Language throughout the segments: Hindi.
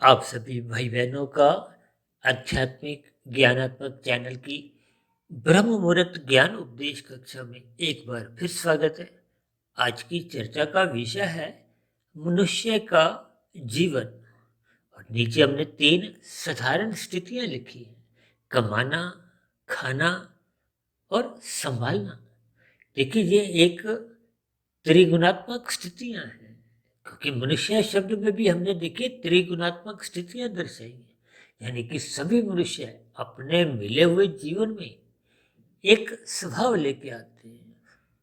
आप सभी भाई बहनों का आध्यात्मिक ज्ञानात्मक चैनल की ब्रह्म मुहूर्त ज्ञान उपदेश कक्षा में एक बार फिर स्वागत है। आज की चर्चा का विषय है मनुष्य का जीवन। और नीचे हमने 3 साधारण स्थितियां लिखी हैं: कमाना, खाना और संभालना। देखिए, ये एक त्रिगुणात्मक स्थितियां हैं, क्योंकि मनुष्य शब्द में भी हमने देखिए त्रिगुणात्मक स्थितियां दर्शाई हैं। यानी कि सभी मनुष्य अपने मिले हुए जीवन में एक स्वभाव लेके आते हैं।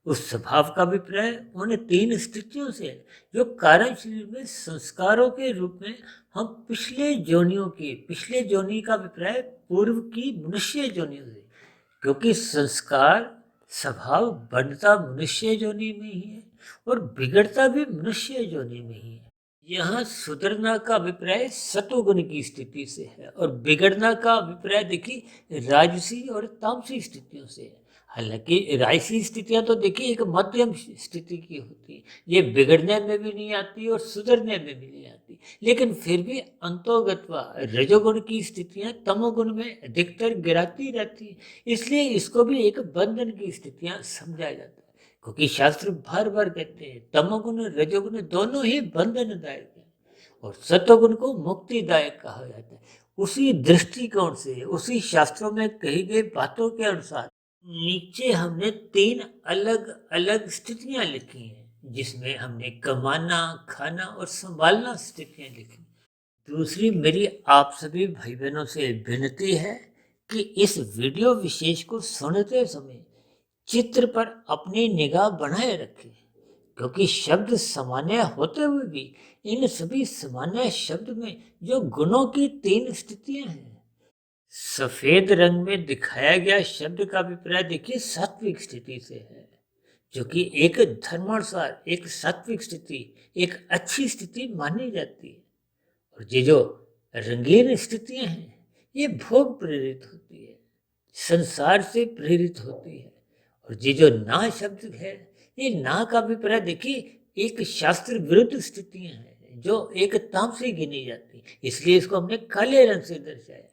उस स्वभाव का अभिप्राय उन 3 स्थितियों से है जो कारण शरीर में संस्कारों के रूप में हम पिछले जोनि का अभिप्राय पूर्व की मनुष्य जोनियों से, क्योंकि संस्कार स्वभाव बनता मनुष्य योनि में ही है और बिगड़ता भी मनुष्य योनि में ही है। यहाँ सुधरना का अभिप्राय सतोगुण की स्थिति से है और बिगड़ना का अभिप्राय देखिए राजसी और तामसी स्थितियों से है। हालांकि राजसी स्थितियां तो देखिए एक मध्यम स्थिति की होती है, ये बिगड़ने में भी नहीं आती और सुधरने में भी नहीं आती, लेकिन फिर भी अंतोगत्वा रजोगुण की स्थितियां तमोगुण में अधिकतर गिराती रहती है। इसलिए इसको भी एक बंधन की स्थितियां समझा जाता है, क्योंकि शास्त्र बार बार कहते हैं तमोगुण रजोगुण दोनों ही बंधनदायक है और सत्वगुण को मुक्तिदायक कहा जाता है। उसी दृष्टिकोण से उसी शास्त्रों में कही गई बातों के अनुसार नीचे हमने 3 अलग अलग स्थितियां लिखी हैं, जिसमें हमने कमाना, खाना और संभालना स्थितियां लिखी। दूसरी मेरी आप सभी भाई बहनों से विनती है कि इस वीडियो विशेष को सुनते समय चित्र पर अपनी निगाह बनाए रखें, क्योंकि शब्द सामान्य होते हुए भी इन सभी सामान्य शब्द में जो गुणों की 3 स्थितियां हैं। सफेद रंग में दिखाया गया शब्द का अभिप्राय देखिए सात्विक स्थिति से है, जो कि एक धर्मानुसार एक सात्विक स्थिति, एक अच्छी स्थिति मानी जाती है। और ये जो रंगीन स्थितियां हैं, ये भोग प्रेरित होती है, संसार से प्रेरित होती है। और ये जो ना शब्द है, ये ना का अभिप्राय देखिए एक शास्त्र विरुद्ध स्थितियां हैं जो एक तामसी गिनी जाती है, इसलिए इसको हमने काले रंग से दर्शाया।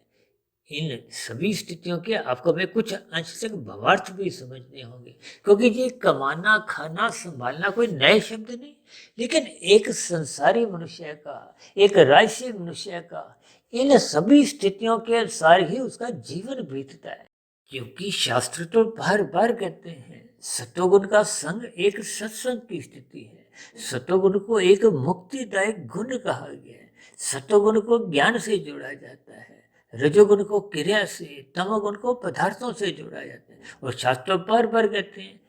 इन सभी स्थितियों के आपको मैं कुछ अंश तक भावार्थ भी समझने होंगे, क्योंकि ये कमाना, खाना, संभालना कोई नए शब्द नहीं, लेकिन एक संसारी मनुष्य का, एक राजसी मनुष्य का इन सभी स्थितियों के अनुसार ही उसका जीवन बीतता है। क्योंकि शास्त्र तो बार बार कहते हैं सतोगुण का संग एक सत्संग की स्थिति है। सतोगुण को एक मुक्तिदायक गुण कहा गया है। सतोगुण को ज्ञान से जोड़ा जाता है, रजोगुण को क्रिया से, तमोगुण को पदार्थों से जोड़ा जाता है। और शास्त्र बार बार कहते हैं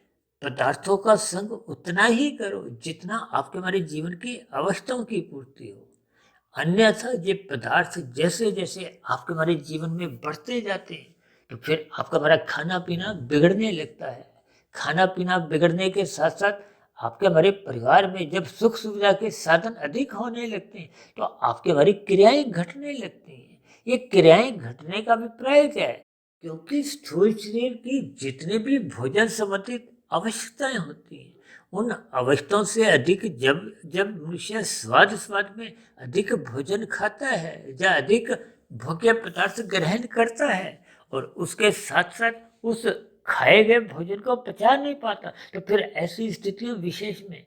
पदार्थों का संग उतना ही करो जितना आपके हमारे जीवन की अवस्थाओं की पूर्ति हो। अन्यथा ये पदार्थ जैसे जैसे आपके हमारे जीवन में बढ़ते जाते हैं, तो फिर आपका हमारा खाना पीना बिगड़ने लगता है। खाना पीना बिगड़ने के साथ साथ आपके हमारे परिवार में जब सुख सुविधा के साधन अधिक होने लगते हैं, तो आपके हमारी क्रियाएं घटने लगती हैं। ये क्रियाएं घटने का अभिप्राय क्या है? क्योंकि स्थूल शरीर की जितने भी भोजन संबंधित आवश्यकताएं होती हैं, उन आवश्यकताओं से अधिक जब जब मनुष्य स्वाद स्वाद में अधिक भोजन खाता है या अधिक भोग्य पदार्थ ग्रहण करता है और उसके साथ साथ उस खाए गए भोजन को पचा नहीं पाता, तो फिर ऐसी स्थितियों विशेष में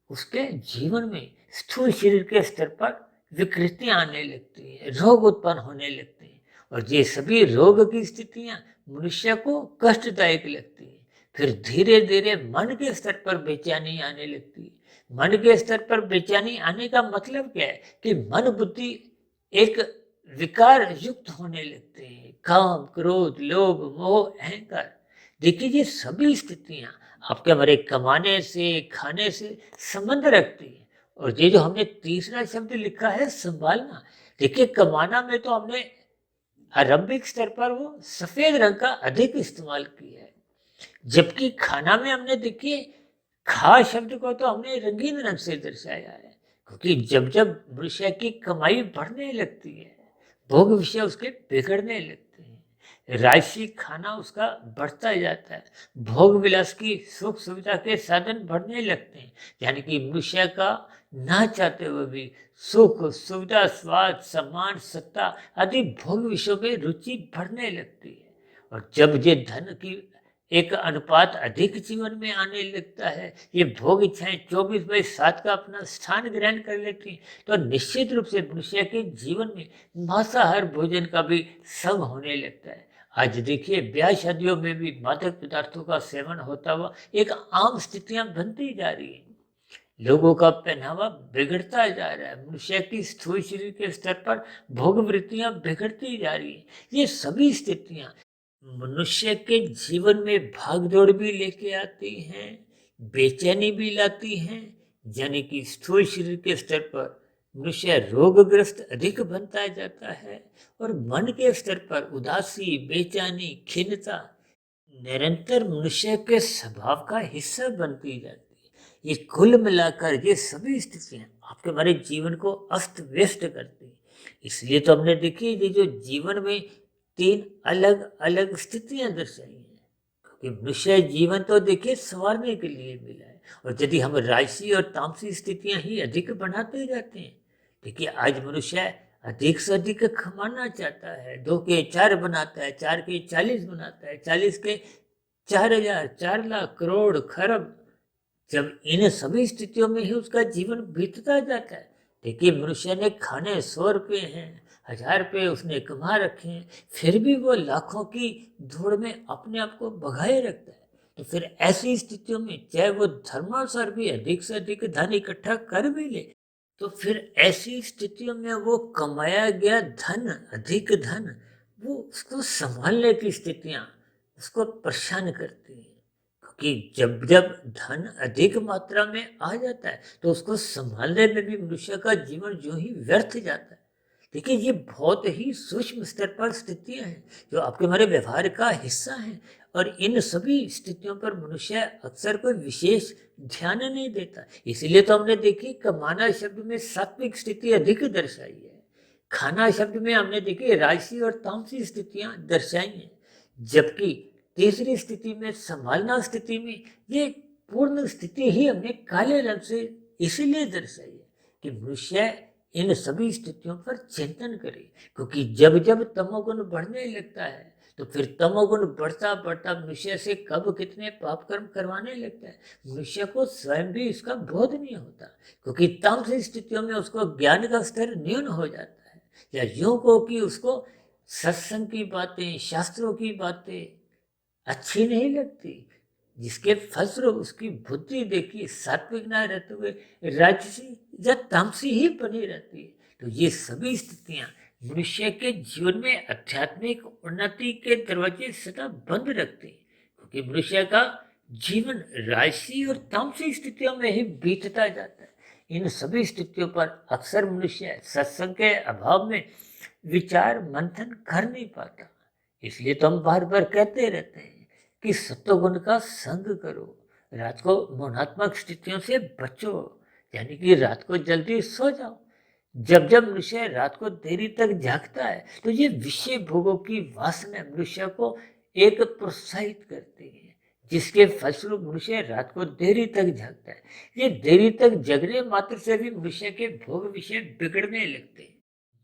उसके जीवन में स्थूल शरीर के स्तर पर विकृतियां आने लगती हैं, रोग उत्पन्न होने लगते हैं। और ये सभी रोग की स्थितियां मनुष्य को कष्टदायक लगती हैं। फिर धीरे धीरे मन के स्तर पर बेचैनी आने लगती है। मन के स्तर पर बेचैनी आने का मतलब क्या है कि मन बुद्धि एक विकार युक्त होने लगते हैं। काम, क्रोध, लोभ, मोह, अहंकार, देखिए ये सभी स्थितियां आपके हमारे कमाने से, खाने से संबंध रखती है। और ये जो हमने तीसरा शब्द लिखा है संभालना, देखिए कमाना में तो हमने आरंभिक स्तर पर वो सफेद रंग का अधिक इस्तेमाल किया है, जबकि खाना में हमने देखिए खा शब्द को तो हमने रंगीन रंग से दर्शाया है, क्योंकि जब जब मनुष्य की कमाई बढ़ने लगती है, भोग विषय उसके बिगड़ने लगते हैं, राशि खाना उसका बढ़ता जाता है, भोग विलास की सुख सुविधा के साधन बढ़ने लगते हैं, यानी कि मनुष्य का ना चाहते हुए भी सुख, सुविधा, स्वाद, सम्मान, सत्ता आदि भोग विषयों में रुचि बढ़ने लगती है। और जब ये धन की एक अनुपात अधिक जीवन में आने लगता है, ये भोग इच्छाएं 24/7 का अपना स्थान ग्रहण कर लेती हैं, तो निश्चित रूप से मनुष्य के जीवन में मांसाहार भोजन का भी संग होने लगता है। आज देखिए ब्याह शादियों में भी मादक पदार्थों का सेवन होता हुआ एक आम स्थितियां बनती जा रही है। लोगों का पहनावा बिगड़ता जा रहा है, मनुष्य की स्थूल शरीर के स्तर पर भोग वृत्तियां बिगड़ती जा रही है। ये सभी स्थितियां मनुष्य के जीवन में भागदौड़ भी लेके आती हैं, बेचैनी भी लाती हैं। यानी कि स्थूल शरीर के स्तर पर मनुष्य रोगग्रस्त अधिक बनता जाता है और मन के स्तर पर उदासी, बेचैनी, खिन्नता निरंतर मनुष्य के स्वभाव का हिस्सा बनती जाती है। ये कुल मिलाकर ये सभी स्थितियां आपके हमारे जीवन को अस्त व्यस्त करती हैं। इसलिए तो हमने देखी ये जो जीवन में 3 अलग-अलग स्थितियाँ दर्शाई हैं, क्योंकि मनुष्य जीवन तो देखिए सँवारने के लिए मिला है। और यदि हम राजसी और तामसी स्थितियाँ ही अधिक बढ़ाते जाते हैं, देखिए आज मनुष्य अधिक से अधिक कमाना चाहता है, 2 के 4 बनाता है, 4 के 40 बनाता है, 40 के 4000, 4 लाख, करोड़, खरब। जब इन सभी स्थितियों में ही उसका जीवन बीतता जाता है, देखिए मनुष्य ने खाने 100 रुपये हैं, 1000 रुपये उसने कमा रखे हैं, फिर भी वो लाखों की दौड़ में अपने आप को भगाए रखता है। तो फिर ऐसी स्थितियों में चाहे वो धर्मानुसार भी अधिक से अधिक धन इकट्ठा कर भी ले, तो फिर ऐसी स्थितियों में वो कमाया गया धन, अधिक धन, वो उसको संभालने की स्थितियां उसको परेशान करती हैं। क्योंकि जब जब धन अधिक मात्रा में आ जाता है, तो उसको संभालने में भी मनुष्य का जीवन जो ही व्यर्थ जाता है। देखिए ये बहुत ही सूक्ष्म स्तर पर स्थितियां हैं जो आपके हमारे व्यवहार का हिस्सा हैं, और इन सभी स्थितियों पर मनुष्य अक्सर कोई विशेष ध्यान नहीं देता। इसलिए तो हमने देखी कमाना शब्द में सात्विक स्थिति अधिक दर्शाई है, खाना शब्द में हमने देखी राजसी और तामसी स्थितियां दर्शाई हैं, जबकि तीसरी स्थिति में संभालना स्थिति में ये पूर्ण स्थिति ही हमने काले रंग से इसीलिए दर्शाई है कि मनुष्य इन सभी स्थितियों पर चिंतन करे। क्योंकि जब जब तमोगुण बढ़ने लगता है, तो फिर तमोगुण बढ़ता बढ़ता मनुष्य से कब कितने पाप कर्म करवाने लगता है, मनुष्य को स्वयं भी इसका बोध नहीं होता। क्योंकि तामसिक स्थितियों में उसको ज्ञान का स्तर न्यून हो जाता है, या यूं को कि उसको सत्संग की बातें, शास्त्रों की बातें अच्छी नहीं लगती, जिसके फलस्वरूप उसकी बुद्धि देखिए सात्विक न रहते हुए राजसी या तामसी ही बनी रहती है। तो ये सभी स्थितियां मनुष्य के जीवन में आध्यात्मिक उन्नति के दरवाजे सदा बंद रखती हैं, क्योंकि मनुष्य का जीवन राजसी और तामसी स्थितियों में ही बीतता जाता है। इन सभी स्थितियों पर अक्सर मनुष्य सत्संग के अभाव में विचार मंथन कर नहीं पाता। इसलिए तो हम बार बार कहते रहते हैं कि सत्वगुण का संग करो, रात को मौनात्मक स्थितियों से बचो, यानी कि रात को जल्दी सो जाओ। जब जब मनुष्य रात को देरी तक जागता है, तो ये विषय भोगों की वासना मनुष्य को एक प्रोत्साहित करती है, जिसके फलस्वरूप मनुष्य रात को देरी तक जागता है। ये देरी तक जगने मात्र से भी मनुष्य के भोग विषय बिगड़ने लगते हैं,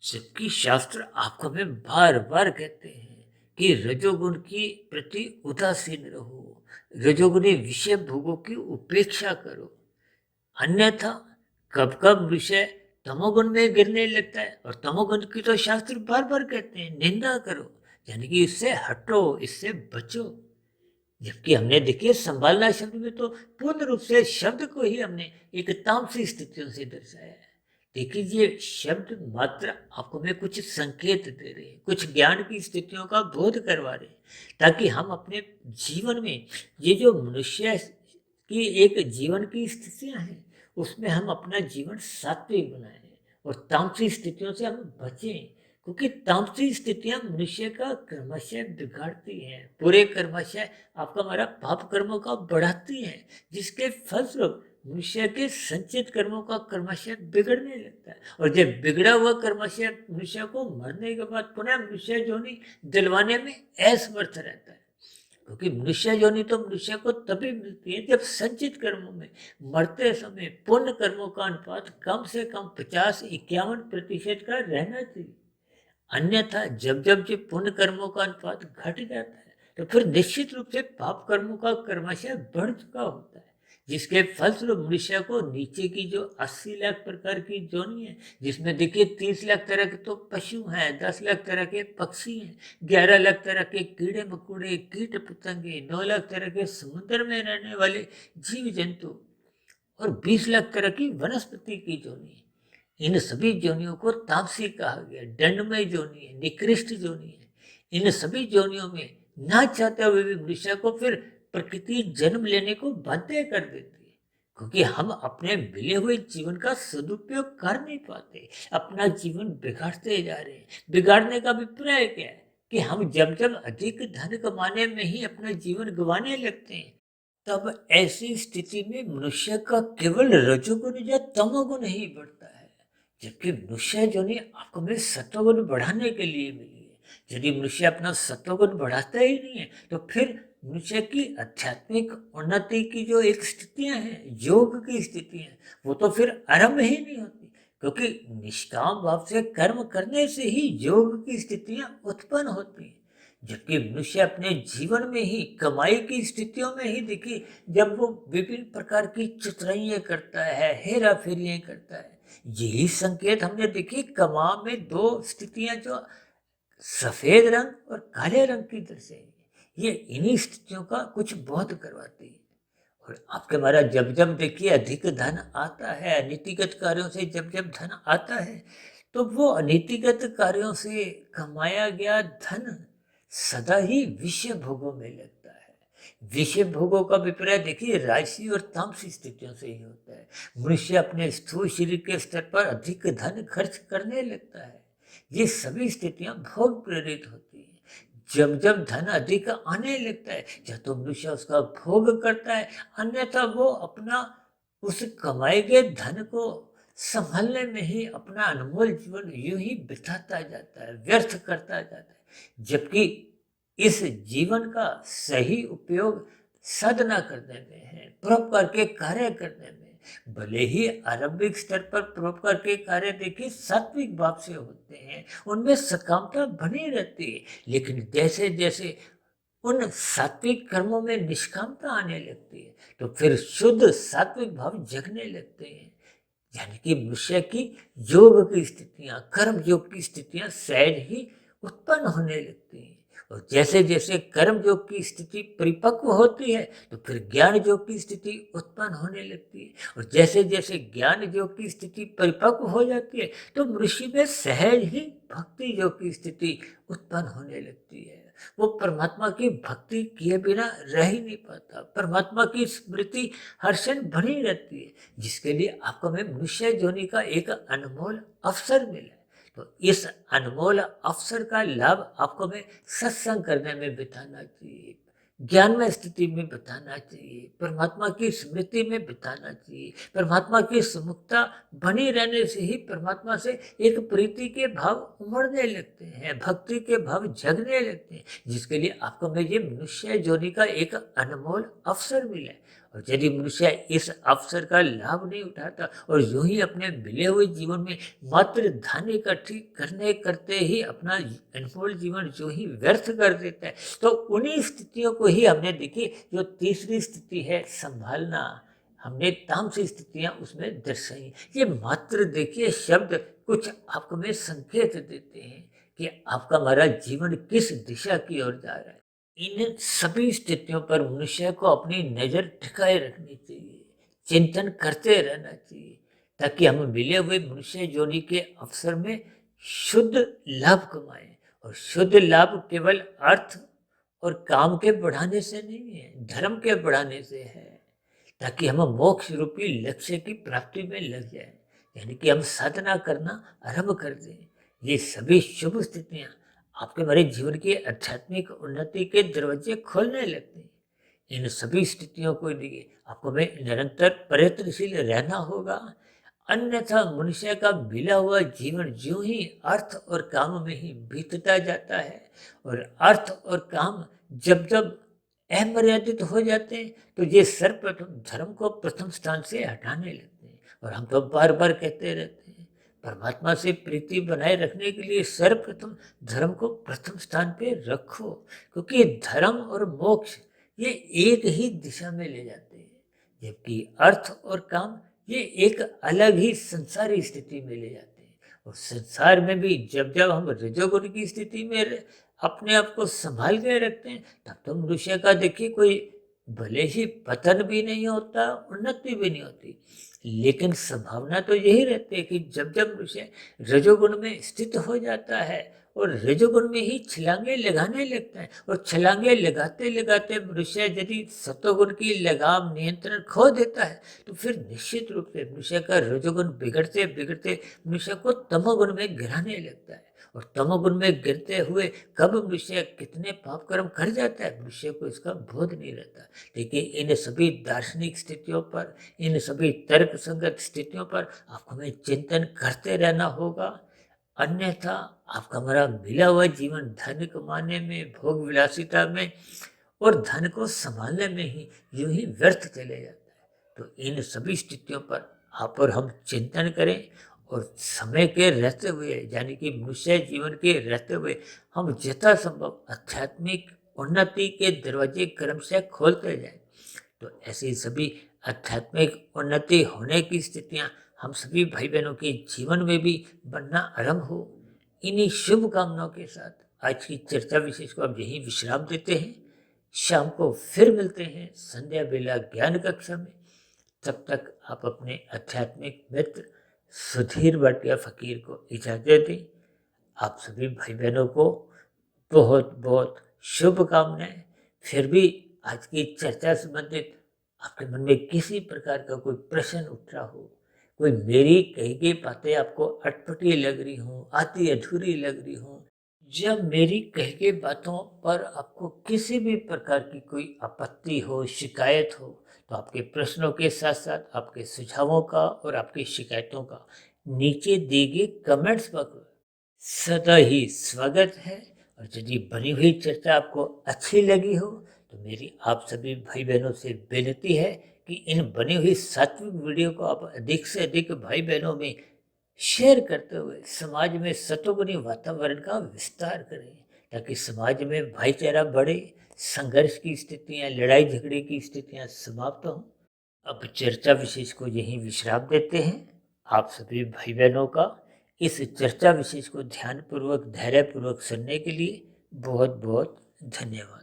जबकि शास्त्र आपको हमें बार बार कहते हैं कि रजोगुण की प्रति उदासीन रहो, रजोगुणी विषय भोगों की उपेक्षा करो, अन्यथा कब कब विषय तमोगुण में गिरने लगता है। और तमोगुण की तो शास्त्र बार बार कहते हैं निंदा करो, यानी कि इससे हटो, इससे बचो। जबकि हमने देखिए संभालना शब्द में तो पूर्ण रूप से शब्द को ही हमने एक तामसी स्थितियों से दर्शाया है। देखिए ये शब्द मात्र आपको में कुछ संकेत दे रहे हैं, कुछ ज्ञान की स्थितियों का बोध करवा रहे हैं, ताकि हम अपने जीवन में ये जो मनुष्य की एक जीवन की स्थितियां हैं, उसमें हम अपना जीवन सात्विक बनाएं और तामसी स्थितियों से हम बचें। क्योंकि तामसी स्थितियां मनुष्य का कर्मशय बिगाड़ती हैं, पूरे कर्मशय आपका हमारा पाप कर्मों का बढ़ाती हैं, जिसके फलस्वरूप मनुष्य के संचित कर्मों का कर्मशय बिगड़ने लगता है। और जब बिगड़ा हुआ कर्मशय मनुष्य को मरने के बाद पुनः मनुष्य जोनि दिलवाने में असमर्थ रहता है। क्योंकि मनुष्य योनि तो मनुष्य को तभी मिलती है जब संचित कर्मों में मरते समय पुण्य कर्मों का अनुपात कम से कम 50-51% का रहना चाहिए। अन्यथा जब जब ये पुण्य कर्मों का अनुपात घट जाता है तो फिर निश्चित रूप से पाप कर्मों का कर्मशः बढ़ चुका होता है, जिसके फलस्वरूप मनुष्य को नीचे की जो 80 लाख प्रकार की जोनि है, जिसमें देखिए 30 लाख तरह के तो पशु हैं, 10 लाख तरह के पक्षी हैं, 11 लाख तरह के कीड़े मकोड़े कीट पतंगे, 9 लाख तरह के समुद्र में रहने वाले जीव जंतु और 20 लाख तरह की वनस्पति की जोनि है। इन सभी जोनियों को तामसी कहा गया, दंडमय जोनि है, निकृष्ट जोनि है। इन सभी जोनियों में ना चाहते हुए भी मनुष्य को फिर प्रकृति जन्म लेने को बाध्य कर देती है, क्योंकि हम अपने मिले हुए जीवन का सदुपयोग कर नहीं पाते, अपना जीवन बिगाड़ते जा रहे हैं। बिगाड़ने का अभिप्राय क्या है कि हम जब जब अधिक धन कमाने में ही अपना जीवन गंवाने लगते हैं, तब ऐसी स्थिति में मनुष्य का केवल रजोगुण या तमोगुण ही बढ़ता है, जबकि मनुष्य जो नहीं आपको में सत्वगुण बढ़ाने के लिए मिली है। यदि मनुष्य अपना सत्वगुण बढ़ाता ही नहीं है तो फिर मनुष्य की आध्यात्मिक उन्नति की जो एक स्थितियां हैं, योग की स्थितियां, वो तो फिर आरंभ ही नहीं होती, क्योंकि निष्काम भाव से कर्म करने से ही योग की स्थितियां उत्पन्न होती हैं। जबकि मनुष्य अपने जीवन में ही कमाई की स्थितियों में ही देखिए, जब वो विभिन्न प्रकार की चतुराइयां करता है, हेरा फेरियां करता है, यही संकेत हमने देखी कमा में दो स्थितियां जो सफेद रंग और काले रंग की दर्शाई, ये इन्हीं स्थितियों का कुछ बोध करवाती है। और आपके महाराज जब जब देखिए अधिक धन आता है, अनीतिगत कार्यों से जब जब धन आता है, तो वो अनीतिगत कार्यों से कमाया गया धन सदा ही विषय भोगों में लगता है। विषय भोगों का विपर्य देखिए राजसी और तामसी स्थितियों से ही होता है। मनुष्य अपने स्थूल शरीर के स्तर पर अधिक धन खर्च करने लगता है। ये सभी स्थितियां भोग प्रेरित होती हैं। जब जब धन अधिक आने लगता है, या तो मनुष्य उसका भोग करता है, अन्यथा वो अपना उस कमाए गए धन को संभालने में ही अपना अनमोल जीवन यूं ही बिताता जाता है, व्यर्थ करता जाता है। जबकि इस जीवन का सही उपयोग साधना करने में है, परोपकार के कार्य करने में। भले ही आरंभिक स्तर पर परोपकार के कार्य देखिए सात्विक भाव से होते हैं, उनमें सकामता बनी रहती है, लेकिन जैसे जैसे उन सात्विक कर्मों में निष्कामता आने लगती है तो फिर शुद्ध सात्विक भाव जगने लगते हैं। यानी कि मनुष्य की योग की स्थितियां, कर्म योग की स्थितियां सहज ही उत्पन्न होने लगती हैं। और जैसे जैसे कर्म योग की स्थिति परिपक्व होती है तो फिर ज्ञान योग की स्थिति उत्पन्न होने लगती है। और जैसे जैसे ज्ञान योग की स्थिति परिपक्व हो जाती है तो मनुष्य में सहज ही भक्ति योग की स्थिति उत्पन्न होने लगती है। वो परमात्मा की भक्ति किए बिना रह ही नहीं पाता, परमात्मा की स्मृति हर क्षण बनी रहती है, जिसके लिए आपको में मनुष्य योनि का एक अनमोल अवसर मिला। तो इस अनमोल अवसर का लाभ आपको में सत्संग करने में बिताना चाहिए, ज्ञान में स्थिति में बिताना चाहिए, परमात्मा की स्मृति में बिताना चाहिए। परमात्मा की सुमुखता बनी रहने से ही परमात्मा से एक प्रीति के भाव उमड़ने लगते हैं, भक्ति के भाव जगने लगते हैं, जिसके लिए आपको में ये मनुष्य योनि का एक अनमोल अवसर मिला है। और यदि मनुष्य इस अवसर का लाभ नहीं उठाता और यूं ही अपने मिले हुए जीवन में मात्र धन इकट्ठी करने करते ही अपना अनमोल जीवन जो ही व्यर्थ कर देता है, तो उन्हीं स्थितियों को ही हमने देखी जो तीसरी स्थिति है संभालना, हमने तामसी स्थितियां उसमें दर्शाई। ये मात्र देखिए शब्द कुछ आपको में संकेत देते हैं कि आपका हमारा जीवन किस दिशा की ओर जा रहा है। इन सभी स्थितियों पर मनुष्य को अपनी नजर टिकाए रखनी चाहिए, चिंतन करते रहना चाहिए, ताकि हम मिले हुए मनुष्य योनि के अवसर में शुद्ध लाभ कमाएं। और शुद्ध लाभ केवल अर्थ और काम के बढ़ाने से नहीं है, धर्म के बढ़ाने से है, ताकि हम मोक्ष रूपी लक्ष्य की प्राप्ति में लग जाए, यानी कि हम साधना करना आरंभ कर दें। ये सभी शुभ स्थितियां आपके हमारे जीवन की आध्यात्मिक उन्नति के दरवाजे खोलने लगते हैं। इन सभी स्थितियों को लिए आपको में निरंतर प्रयत्नशील रहना होगा, अन्यथा मनुष्य का मिला हुआ जीवन यूं ही अर्थ और काम में ही बीतता जाता है। और अर्थ और काम जब जब अमर्यादित हो जाते हैं तो ये सर्वप्रथम धर्म को प्रथम स्थान से हटाने लगते हैं। और हम तो बार बार कहते रहते हैं, परमात्मा से प्रीति बनाए रखने के लिए सर्वप्रथम धर्म को प्रथम स्थान पे रखो, क्योंकि धर्म और मोक्ष ये एक ही दिशा में ले जाते हैं, जबकि अर्थ और काम ये एक अलग ही संसारी स्थिति में ले जाते हैं। और संसार में भी जब जब हम रजोगुण की स्थिति में अपने आप को संभाल के रखते हैं, तब तो मनुष्य का देखिए कोई भले ही पतन भी नहीं होता, उन्नति भी नहीं होती, लेकिन संभावना तो यही रहती है कि जब जब मनुष्य रजोगुण में स्थित हो जाता है और रजोगुण में ही छलांगे लगाने लगता है, और छलांगे लगाते लगाते मनुष्य यदि सतोगुण की लगाम नियंत्रण खो देता है, तो फिर निश्चित रूप से मनुष्य का रजोगुण बिगड़ते बिगड़ते मनुष्य को तमोगुण में गिराने लगता है। और तमोगुण में गिरते हुए कब मनुष्य कितने पाप कर्म कर जाता है, मनुष्य को इसका बोध नहीं रहता। लेकिन इन सभी दार्शनिक स्थितियों पर, इन सभी तर्क संगत स्थितियों पर आपको हमें चिंतन करते रहना होगा, अन्यथा आपका हमारा मिला हुआ जीवन धन कमाने में, भोग विलासिता में और धन को संभालने में ही यूं ही व्यर्थ चले जाता है। तो इन सभी स्थितियों पर आप और हम चिंतन करें, और समय के रहते हुए यानी कि मनुष्य जीवन के रहते हुए हम यथासंभव आध्यात्मिक उन्नति के दरवाजे क्रमशः खोलते जाएं। तो ऐसी सभी आध्यात्मिक उन्नति होने की स्थितियां हम सभी भाई बहनों के जीवन में भी बनना आरंभ हो। इन्हीं शुभकामनाओं के साथ आज की चर्चा विशेष को अब यही विश्राम देते हैं। शाम को फिर मिलते हैं संध्या बेला ज्ञान कक्षा में। तब तक आप अपने आध्यात्मिक मित्र सुधीर भाटिया फकीर को इजाजत दें। आप सभी भाई बहनों को बहुत बहुत शुभकामनाएं। फिर भी आज की चर्चा संबंधित आपके मन में किसी प्रकार का कोई प्रश्न उठ रहा हो, कोई मेरी कही गई बातें आपको अटपटी लग रही हो, आधी अधूरी लग रही हो, जब मेरी कही गई बातों पर आपको किसी भी प्रकार की कोई आपत्ति हो, शिकायत हो, तो आपके प्रश्नों के साथ साथ आपके सुझावों का और आपकी शिकायतों का नीचे दिए गए कमेंट्स बॉक्स में सदा ही स्वागत है। और यदि बनी हुई चर्चा आपको अच्छी लगी हो तो मेरी आप सभी भाई बहनों से विनती है कि इन बनी हुई सात्विक वीडियो को आप अधिक से अधिक भाई बहनों में शेयर करते हुए समाज में सतोगुणी वातावरण का विस्तार करें, ताकि समाज में भाईचारा बढ़े, संघर्ष की स्थितियां, लड़ाई झगड़े की स्थितियां समाप्त हों। अब चर्चा विशेष को यहीं विश्राम देते हैं। आप सभी भाई बहनों का इस चर्चा विशेष को ध्यानपूर्वक, धैर्यपूर्वक सुनने के लिए बहुत बहुत धन्यवाद।